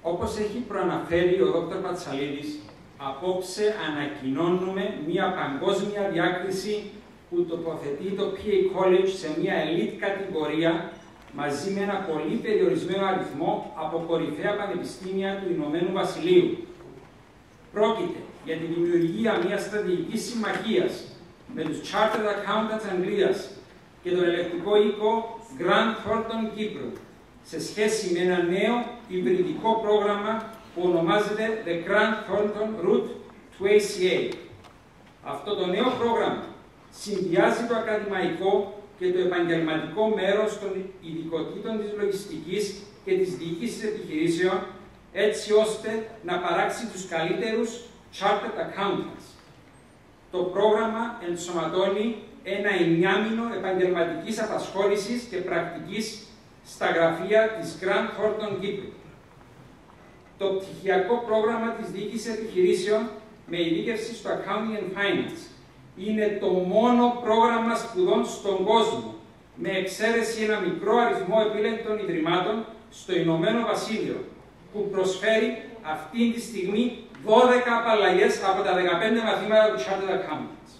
Όπως έχει προαναφέρει ο Δ. Πατσαλίδης, απόψε ανακοινώνουμε μια παγκόσμια διάκριση που τοποθετεί το PA College σε μια elite κατηγορία μαζί με ένα πολύ περιορισμένο αριθμό από κορυφαία πανεπιστήμια του Ηνωμένου Βασιλείου. Πρόκειται για τη δημιουργία μιας στρατηγικής συμμαχίας με τους Chartered Accountants Αγγλίας και τον ελεκτικό οίκο Grant Thornton Κύπρου σε σχέση με ένα νέο υβριδικό πρόγραμμα που ονομάζεται The Grant Thornton Route to ACA. Αυτό το νέο πρόγραμμα συνδυάζει το ακαδημαϊκό και το επαγγελματικό μέρος των ειδικοτήτων της λογιστικής και της διοίκησης επιχειρήσεων, έτσι ώστε να παράξει τους καλύτερους Chartered Accountants. Το πρόγραμμα ενσωματώνει ένα 9μηνο επαγγελματικής απασχόλησης και πρακτικής στα γραφεία της Grant Thornton Κύπρου. Το πτυχιακό πρόγραμμα της διοίκησης επιχειρήσεων με ειδίκευση στο Accounting and Finance είναι το μόνο πρόγραμμα σπουδών στον κόσμο, με εξαίρεση ένα μικρό αριθμό επίλεγκτων ιδρυμάτων στο Ηνωμένο Βασίλειο, που προσφέρει αυτή τη στιγμή 12 απαλλαγές από τα 15 μαθήματα του Chartered Accountants.